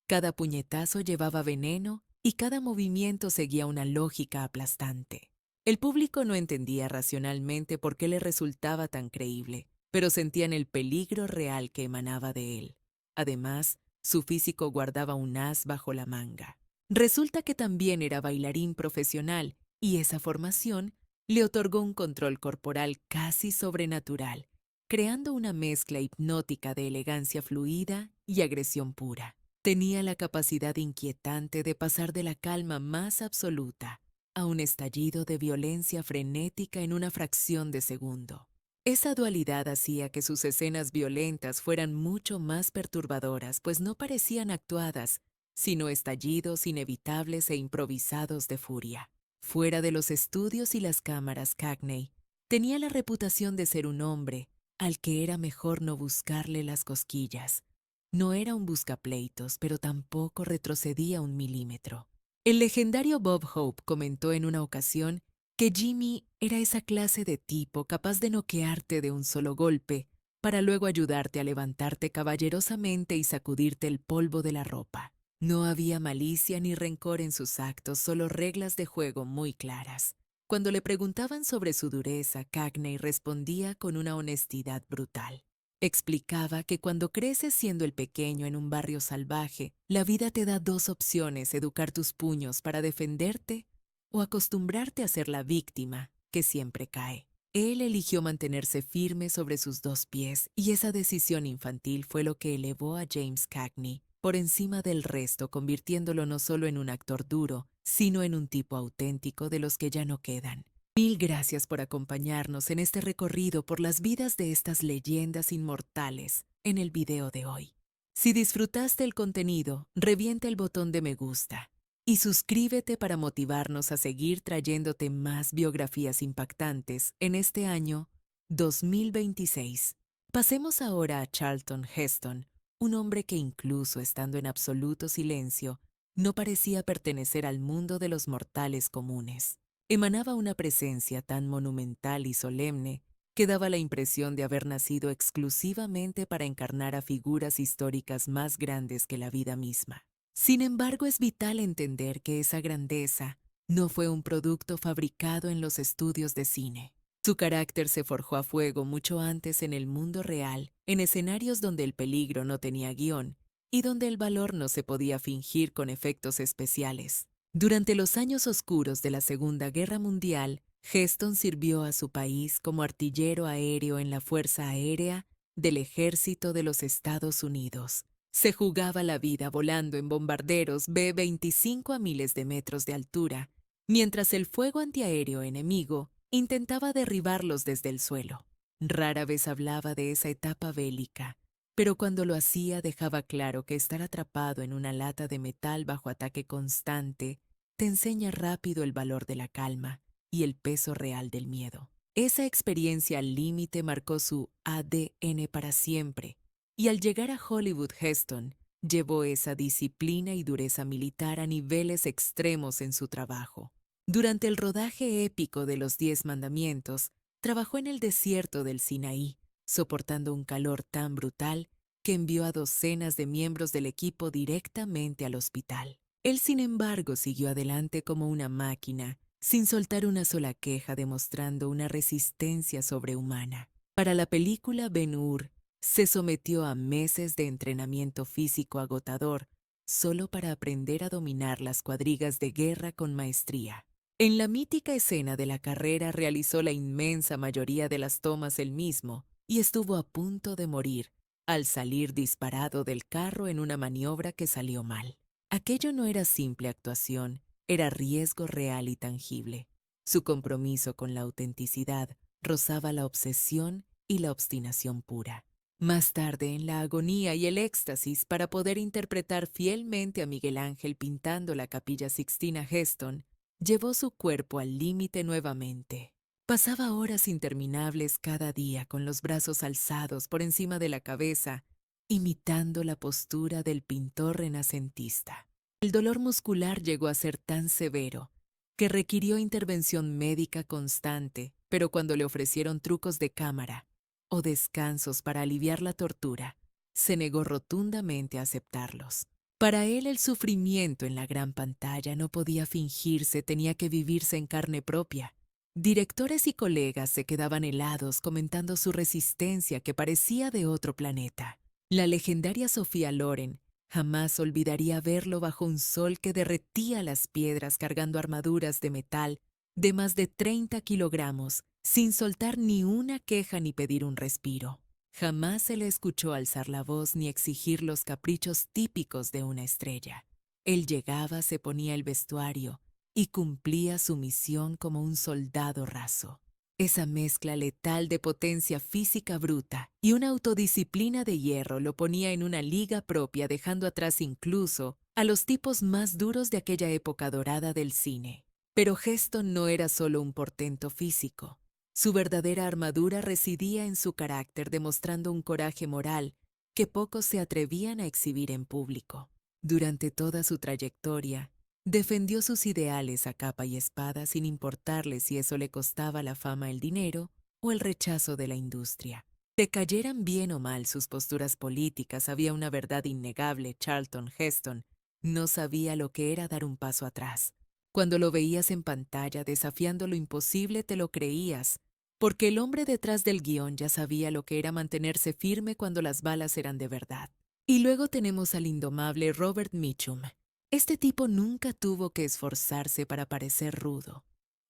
Cada puñetazo llevaba veneno y cada movimiento seguía una lógica aplastante. El público no entendía racionalmente por qué le resultaba tan creíble, pero sentían el peligro real que emanaba de él. Además, su físico guardaba un as bajo la manga. Resulta que también era bailarín profesional y esa formación le otorgó un control corporal casi sobrenatural, creando una mezcla hipnótica de elegancia fluida y agresión pura. Tenía la capacidad inquietante de pasar de la calma más absoluta a un estallido de violencia frenética en una fracción de segundo. Esa dualidad hacía que sus escenas violentas fueran mucho más perturbadoras, pues no parecían actuadas, sino estallidos inevitables e improvisados de furia. Fuera de los estudios y las cámaras, Cagney tenía la reputación de ser un hombre al que era mejor no buscarle las cosquillas. No era un buscapleitos, pero tampoco retrocedía un milímetro. El legendario Bob Hope comentó en una ocasión que Jimmy era esa clase de tipo capaz de noquearte de un solo golpe para luego ayudarte a levantarte caballerosamente y sacudirte el polvo de la ropa. No había malicia ni rencor en sus actos, solo reglas de juego muy claras. Cuando le preguntaban sobre su dureza, Cagney respondía con una honestidad brutal. Explicaba que cuando creces siendo el pequeño en un barrio salvaje, la vida te da dos opciones: educar tus puños para defenderte o acostumbrarte a ser la víctima que siempre cae. Él eligió mantenerse firme sobre sus dos pies y esa decisión infantil fue lo que elevó a James Cagney por encima del resto, convirtiéndolo no solo en un actor duro, sino en un tipo auténtico de los que ya no quedan. Mil gracias por acompañarnos en este recorrido por las vidas de estas leyendas inmortales en el video de hoy. Si disfrutaste el contenido, revienta el botón de me gusta y suscríbete para motivarnos a seguir trayéndote más biografías impactantes en este año 2026. Pasemos ahora a Charlton Heston, un hombre que incluso estando en absoluto silencio, no parecía pertenecer al mundo de los mortales comunes. Emanaba una presencia tan monumental y solemne que daba la impresión de haber nacido exclusivamente para encarnar a figuras históricas más grandes que la vida misma. Sin embargo, es vital entender que esa grandeza no fue un producto fabricado en los estudios de cine. Su carácter se forjó a fuego mucho antes en el mundo real, en escenarios donde el peligro no tenía guión y donde el valor no se podía fingir con efectos especiales. Durante los años oscuros de la Segunda Guerra Mundial, Heston sirvió a su país como artillero aéreo en la Fuerza Aérea del Ejército de los Estados Unidos. Se jugaba la vida volando en bombarderos B-25 a miles de metros de altura, mientras el fuego antiaéreo enemigo intentaba derribarlos desde el suelo. Rara vez hablaba de esa etapa bélica, pero cuando lo hacía dejaba claro que estar atrapado en una lata de metal bajo ataque constante te enseña rápido el valor de la calma y el peso real del miedo. Esa experiencia al límite marcó su ADN para siempre, y al llegar a Hollywood, Heston llevó esa disciplina y dureza militar a niveles extremos en su trabajo. Durante el rodaje épico de Los 10 Mandamientos, trabajó en el desierto del Sinaí, soportando un calor tan brutal que envió a docenas de miembros del equipo directamente al hospital. Él, sin embargo, siguió adelante como una máquina, sin soltar una sola queja, demostrando una resistencia sobrehumana. Para la película Ben-Hur, se sometió a meses de entrenamiento físico agotador, solo para aprender a dominar las cuadrigas de guerra con maestría. En la mítica escena de la carrera realizó la inmensa mayoría de las tomas él mismo y estuvo a punto de morir al salir disparado del carro en una maniobra que salió mal. Aquello no era simple actuación, era riesgo real y tangible. Su compromiso con la autenticidad rozaba la obsesión y la obstinación pura. Más tarde, en la agonía y el éxtasis para poder interpretar fielmente a Miguel Ángel pintando la Capilla Sixtina, Heston llevó su cuerpo al límite nuevamente. Pasaba horas interminables cada día con los brazos alzados por encima de la cabeza, imitando la postura del pintor renacentista. El dolor muscular llegó a ser tan severo que requirió intervención médica constante, pero cuando le ofrecieron trucos de cámara o descansos para aliviar la tortura, se negó rotundamente a aceptarlos. Para él el sufrimiento en la gran pantalla no podía fingirse, tenía que vivirse en carne propia. Directores y colegas se quedaban helados comentando su resistencia que parecía de otro planeta. La legendaria Sofía Loren jamás olvidaría verlo bajo un sol que derretía las piedras cargando armaduras de metal de más de 30 kilogramos, sin soltar ni una queja ni pedir un respiro. Jamás se le escuchó alzar la voz ni exigir los caprichos típicos de una estrella. Él llegaba, se ponía el vestuario y cumplía su misión como un soldado raso. Esa mezcla letal de potencia física bruta y una autodisciplina de hierro lo ponía en una liga propia, dejando atrás incluso a los tipos más duros de aquella época dorada del cine. Pero Heston no era solo un portento físico. Su verdadera armadura residía en su carácter, demostrando un coraje moral que pocos se atrevían a exhibir en público. Durante toda su trayectoria, defendió sus ideales a capa y espada sin importarle si eso le costaba la fama, el dinero o el rechazo de la industria. Te cayeran bien o mal sus posturas políticas, había una verdad innegable: Charlton Heston no sabía lo que era dar un paso atrás. Cuando lo veías en pantalla desafiando lo imposible, te lo creías, porque el hombre detrás del guión ya sabía lo que era mantenerse firme cuando las balas eran de verdad. Y luego tenemos al indomable Robert Mitchum. Este tipo nunca tuvo que esforzarse para parecer rudo.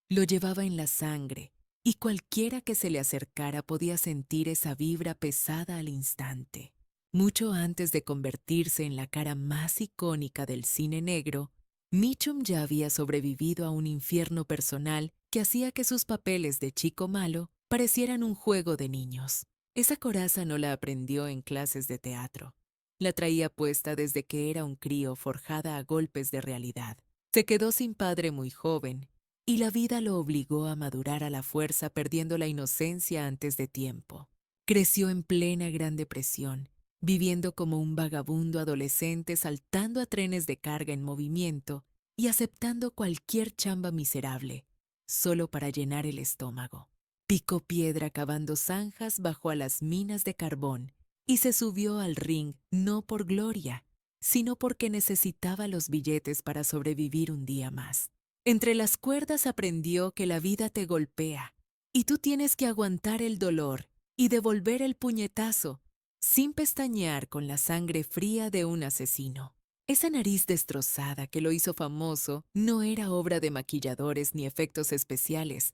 Lo llevaba en la sangre, y cualquiera que se le acercara podía sentir esa vibra pesada al instante. Mucho antes de convertirse en la cara más icónica del cine negro, Mitchum ya había sobrevivido a un infierno personal que hacía que sus papeles de chico malo parecieran un juego de niños. Esa coraza no la aprendió en clases de teatro. La traía puesta desde que era un crío, forjada a golpes de realidad. Se quedó sin padre muy joven y la vida lo obligó a madurar a la fuerza perdiendo la inocencia antes de tiempo. Creció en plena Gran Depresión, viviendo como un vagabundo adolescente saltando a trenes de carga en movimiento y aceptando cualquier chamba miserable, solo para llenar el estómago. Picó piedra cavando zanjas bajo a las minas de carbón y se subió al ring no por gloria, sino porque necesitaba los billetes para sobrevivir un día más. Entre las cuerdas aprendió que la vida te golpea y tú tienes que aguantar el dolor y devolver el puñetazo sin pestañear con la sangre fría de un asesino. Esa nariz destrozada que lo hizo famoso no era obra de maquilladores ni efectos especiales.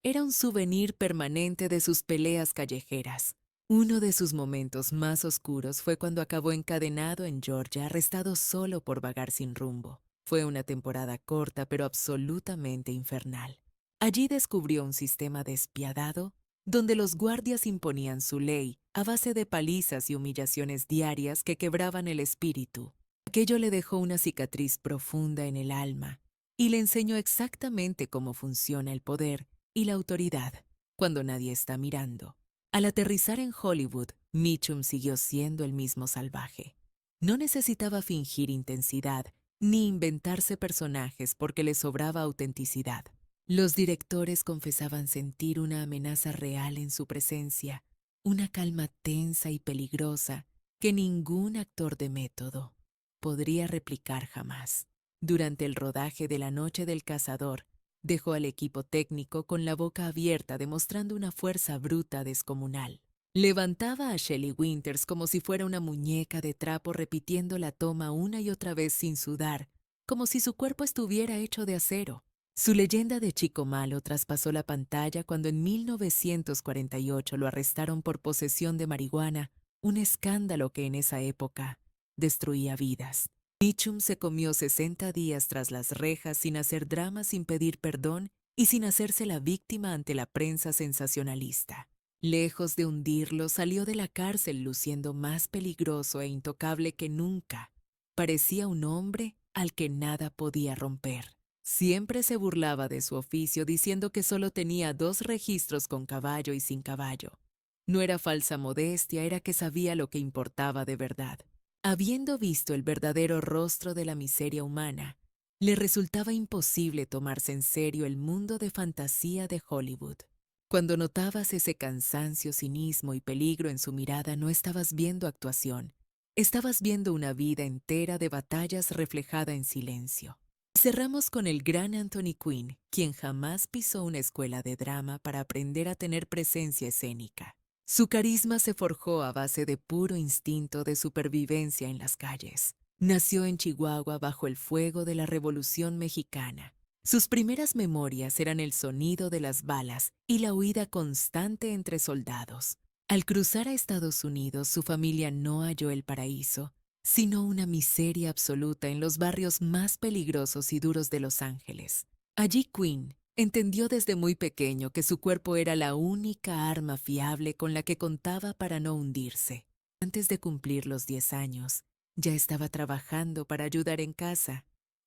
Era un souvenir permanente de sus peleas callejeras. Uno de sus momentos más oscuros fue cuando acabó encadenado en Georgia, arrestado solo por vagar sin rumbo. Fue una temporada corta pero absolutamente infernal. Allí descubrió un sistema despiadado donde los guardias imponían su ley a base de palizas y humillaciones diarias que quebraban el espíritu. Aquello le dejó una cicatriz profunda en el alma y le enseñó exactamente cómo funciona el poder y la autoridad cuando nadie está mirando. Al aterrizar en Hollywood, Mitchum siguió siendo el mismo salvaje. No necesitaba fingir intensidad ni inventarse personajes porque le sobraba autenticidad. Los directores confesaban sentir una amenaza real en su presencia, una calma tensa y peligrosa que ningún actor de método podría replicar jamás. Durante el rodaje de La Noche del Cazador, dejó al equipo técnico con la boca abierta demostrando una fuerza bruta descomunal. Levantaba a Shelley Winters como si fuera una muñeca de trapo repitiendo la toma una y otra vez sin sudar, como si su cuerpo estuviera hecho de acero. Su leyenda de chico malo traspasó la pantalla cuando en 1948 lo arrestaron por posesión de marihuana, un escándalo que en esa época destruía vidas. Mitchum se comió 60 días tras las rejas sin hacer drama, sin pedir perdón y sin hacerse la víctima ante la prensa sensacionalista. Lejos de hundirlo, salió de la cárcel luciendo más peligroso e intocable que nunca. Parecía un hombre al que nada podía romper. Siempre se burlaba de su oficio diciendo que solo tenía 2 registros con caballo y sin caballo. No era falsa modestia, era que sabía lo que importaba de verdad. Habiendo visto el verdadero rostro de la miseria humana, le resultaba imposible tomarse en serio el mundo de fantasía de Hollywood. Cuando notabas ese cansancio, cinismo y peligro en su mirada, no estabas viendo actuación. Estabas viendo una vida entera de batallas reflejada en silencio. Cerramos con el gran Anthony Quinn, quien jamás pisó una escuela de drama para aprender a tener presencia escénica. Su carisma se forjó a base de puro instinto de supervivencia en las calles. Nació en Chihuahua bajo el fuego de la Revolución Mexicana. Sus primeras memorias eran el sonido de las balas y la huida constante entre soldados. Al cruzar a Estados Unidos, su familia no halló el paraíso, sino una miseria absoluta en los barrios más peligrosos y duros de Los Ángeles. Allí Quinn entendió desde muy pequeño que su cuerpo era la única arma fiable con la que contaba para no hundirse. Antes de cumplir los 10 años, ya estaba trabajando para ayudar en casa.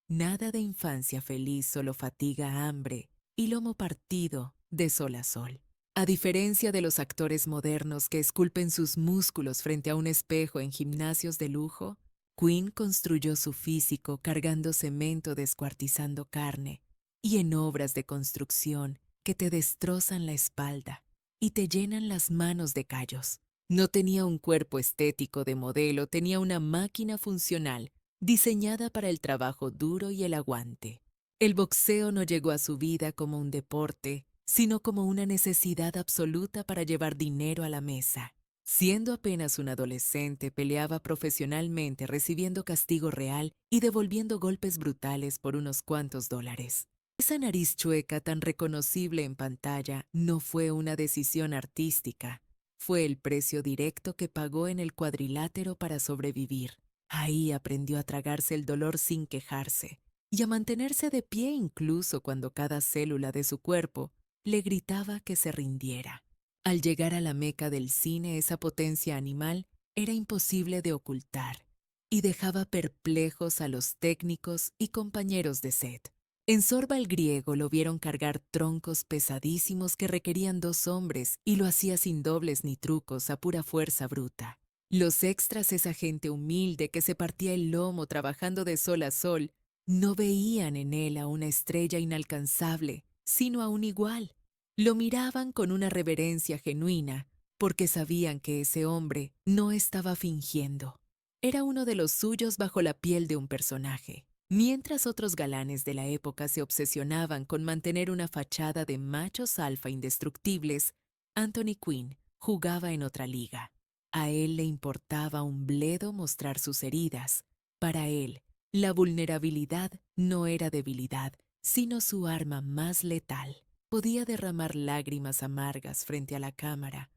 Nada de infancia feliz, solo fatiga, hambre y lomo partido de sol a sol. A diferencia de los actores modernos que esculpen sus músculos frente a un espejo en gimnasios de lujo, Quinn construyó su físico cargando cemento, descuartizando carne, y en obras de construcción que te destrozan la espalda y te llenan las manos de callos. No tenía un cuerpo estético de modelo, tenía una máquina funcional diseñada para el trabajo duro y el aguante. El boxeo no llegó a su vida como un deporte, sino como una necesidad absoluta para llevar dinero a la mesa. Siendo apenas un adolescente, peleaba profesionalmente recibiendo castigo real y devolviendo golpes brutales por unos cuantos dólares. Esa nariz chueca tan reconocible en pantalla no fue una decisión artística, fue el precio directo que pagó en el cuadrilátero para sobrevivir. Ahí aprendió a tragarse el dolor sin quejarse y a mantenerse de pie incluso cuando cada célula de su cuerpo le gritaba que se rindiera. Al llegar a la meca del cine, esa potencia animal era imposible de ocultar y dejaba perplejos a los técnicos y compañeros de set. En Sorba el griego lo vieron cargar troncos pesadísimos que requerían 2 hombres y lo hacía sin dobles ni trucos, a pura fuerza bruta. Los extras, esa gente humilde que se partía el lomo trabajando de sol a sol, no veían en él a una estrella inalcanzable, sino a un igual. Lo miraban con una reverencia genuina, porque sabían que ese hombre no estaba fingiendo. Era uno de los suyos bajo la piel de un personaje. Mientras otros galanes de la época se obsesionaban con mantener una fachada de machos alfa indestructibles, Anthony Quinn jugaba en otra liga. A él le importaba un bledo mostrar sus heridas. Para él, la vulnerabilidad no era debilidad, sino su arma más letal. Podía derramar lágrimas amargas frente a la cámara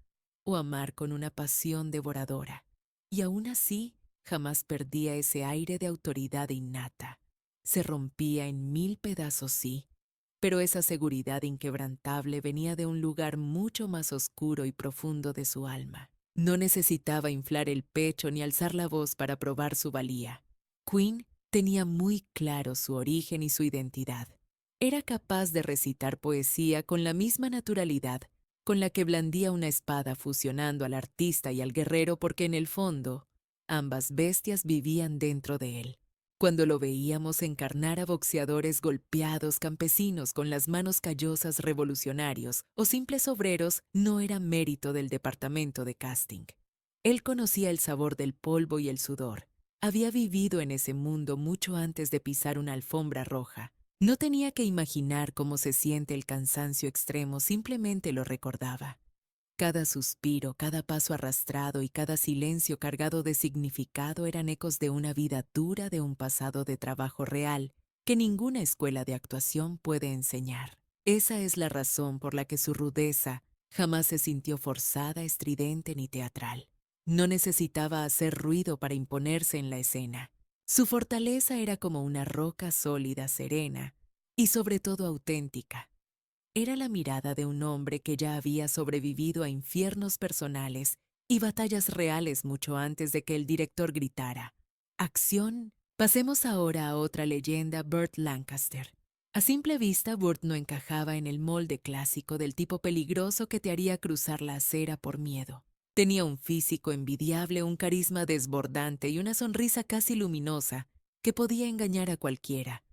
o amar con una pasión devoradora. Y aún así, jamás perdía ese aire de autoridad innata. Se rompía en 1000 pedazos, sí, pero esa seguridad inquebrantable venía de un lugar mucho más oscuro y profundo de su alma. No necesitaba inflar el pecho ni alzar la voz para probar su valía. Quinn tenía muy claro su origen y su identidad. Era capaz de recitar poesía con la misma naturalidad con la que blandía una espada, fusionando al artista y al guerrero, porque en el fondo ambas bestias vivían dentro de él. Cuando lo veíamos encarnar a boxeadores golpeados, campesinos con las manos callosas, revolucionarios o simples obreros, no era mérito del departamento de casting. Él conocía el sabor del polvo y el sudor. Había vivido en ese mundo mucho antes de pisar una alfombra roja. No tenía que imaginar cómo se siente el cansancio extremo, simplemente lo recordaba. Cada suspiro, cada paso arrastrado y cada silencio cargado de significado eran ecos de una vida dura, de un pasado de trabajo real que ninguna escuela de actuación puede enseñar. Esa es la razón por la que su rudeza jamás se sintió forzada, estridente ni teatral. No necesitaba hacer ruido para imponerse en la escena. Su fortaleza era como una roca sólida, serena y sobre todo auténtica. Era la mirada de un hombre que ya había sobrevivido a infiernos personales y batallas reales mucho antes de que el director gritara: ¡Acción! Pasemos ahora a otra leyenda, Burt Lancaster. A simple vista, Burt no encajaba en el molde clásico del tipo peligroso que te haría cruzar la acera por miedo. Tenía un físico envidiable, un carisma desbordante y una sonrisa casi luminosa que podía engañar a cualquiera.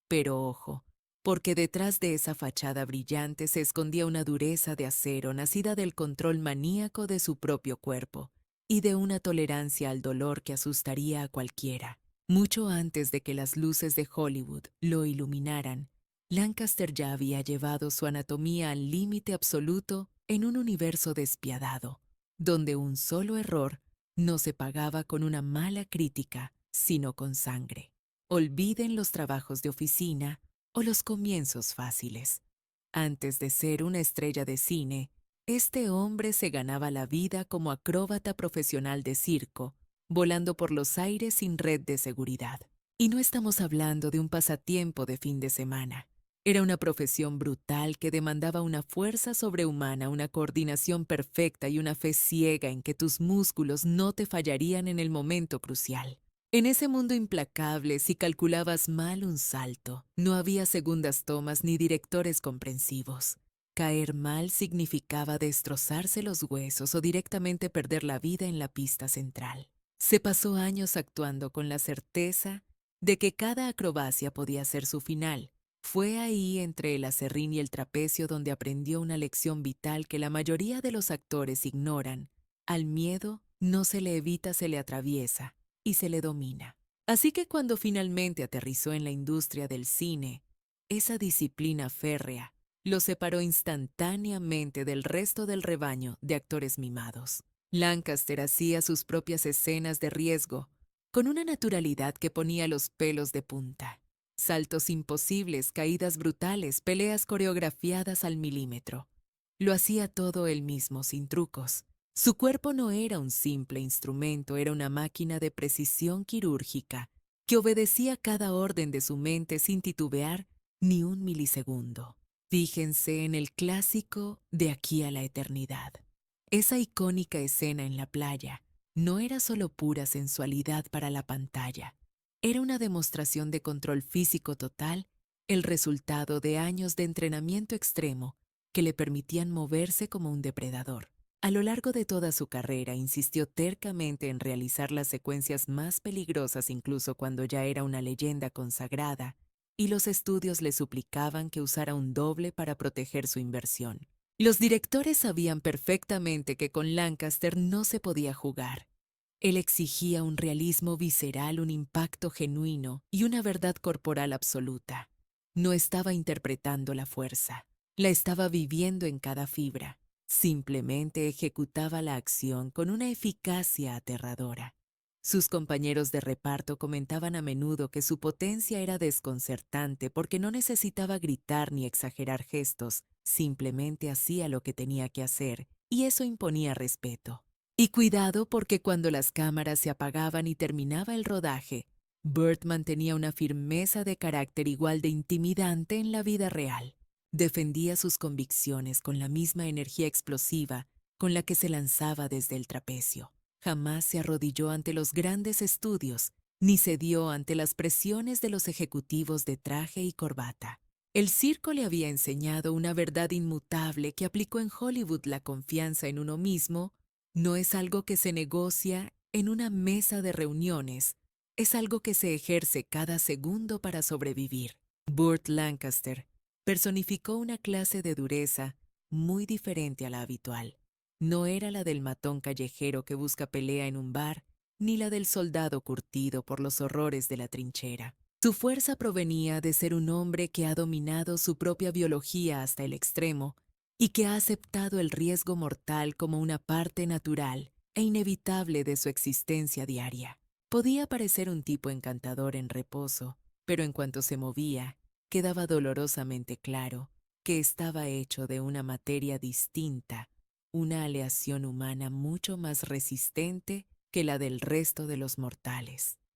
Pero ojo, porque detrás de esa fachada brillante se escondía una dureza de acero nacida del control maníaco de su propio cuerpo y de una tolerancia al dolor que asustaría a cualquiera. Mucho antes de que las luces de Hollywood lo iluminaran, Lancaster ya había llevado su anatomía al límite absoluto en un universo despiadado, donde un solo error no se pagaba con una mala crítica, sino con sangre. Olviden los trabajos de oficina o los comienzos fáciles. Antes de ser una estrella de cine, este hombre se ganaba la vida como acróbata profesional de circo, volando por los aires sin red de seguridad. Y no estamos hablando de un pasatiempo de fin de semana. Era una profesión brutal que demandaba una fuerza sobrehumana, una coordinación perfecta y una fe ciega en que tus músculos no te fallarían en el momento crucial. En ese mundo implacable, si calculabas mal un salto, no había segundas tomas ni directores comprensivos. Caer mal significaba destrozarse los huesos o directamente perder la vida en la pista central. Se pasó años actuando con la certeza de que cada acrobacia podía ser su final. Fue ahí, entre el aserrín y el trapecio, donde aprendió una lección vital que la mayoría de los actores ignoran. Al miedo no se le evita, se le atraviesa y se le domina. Así que cuando finalmente aterrizó en la industria del cine, esa disciplina férrea lo separó instantáneamente del resto del rebaño de actores mimados. Lancaster hacía sus propias escenas de riesgo, con una naturalidad que ponía los pelos de punta. Saltos imposibles, caídas brutales, peleas coreografiadas al milímetro. Lo hacía todo él mismo, sin trucos. Su cuerpo no era un simple instrumento, era una máquina de precisión quirúrgica que obedecía cada orden de su mente sin titubear ni un milisegundo. Fíjense en el clásico De aquí a la eternidad. Esa icónica escena en la playa no era solo pura sensualidad para la pantalla, era una demostración de control físico total el resultado de años de entrenamiento extremo que le permitían moverse como un depredador. A lo largo de toda su carrera insistió tercamente en realizar las secuencias más peligrosas incluso cuando ya era una leyenda consagrada, y los estudios le suplicaban que usara un doble para proteger su inversión. Los directores sabían perfectamente que con Lancaster no se podía jugar. Él exigía un realismo visceral, un impacto genuino y una verdad corporal absoluta. No estaba interpretando la fuerza, la estaba viviendo en cada fibra. Simplemente ejecutaba la acción con una eficacia aterradora. Sus compañeros de reparto comentaban a menudo que su potencia era desconcertante porque no necesitaba gritar ni exagerar gestos, simplemente hacía lo que tenía que hacer, y eso imponía respeto. Y cuidado porque cuando las cámaras se apagaban y terminaba el rodaje, Burt mantenía una firmeza de carácter igual de intimidante en la vida real. Defendía sus convicciones con la misma energía explosiva con la que se lanzaba desde el trapecio. Jamás se arrodilló ante los grandes estudios, ni cedió ante las presiones de los ejecutivos de traje y corbata. El circo le había enseñado una verdad inmutable que aplicó en Hollywood: la confianza en uno mismo no es algo que se negocia en una mesa de reuniones, es algo que se ejerce cada segundo para sobrevivir. Burt Lancaster personificó una clase de dureza muy diferente a la habitual. No era la del matón callejero que busca pelea en un bar, ni la del soldado curtido por los horrores de la trinchera. Su fuerza provenía de ser un hombre que ha dominado su propia biología hasta el extremo y que ha aceptado el riesgo mortal como una parte natural e inevitable de su existencia diaria. Podía parecer un tipo encantador en reposo, pero en cuanto se movía, quedaba dolorosamente claro que estaba hecho de una materia distinta, una aleación humana mucho más resistente que la del resto de los mortales.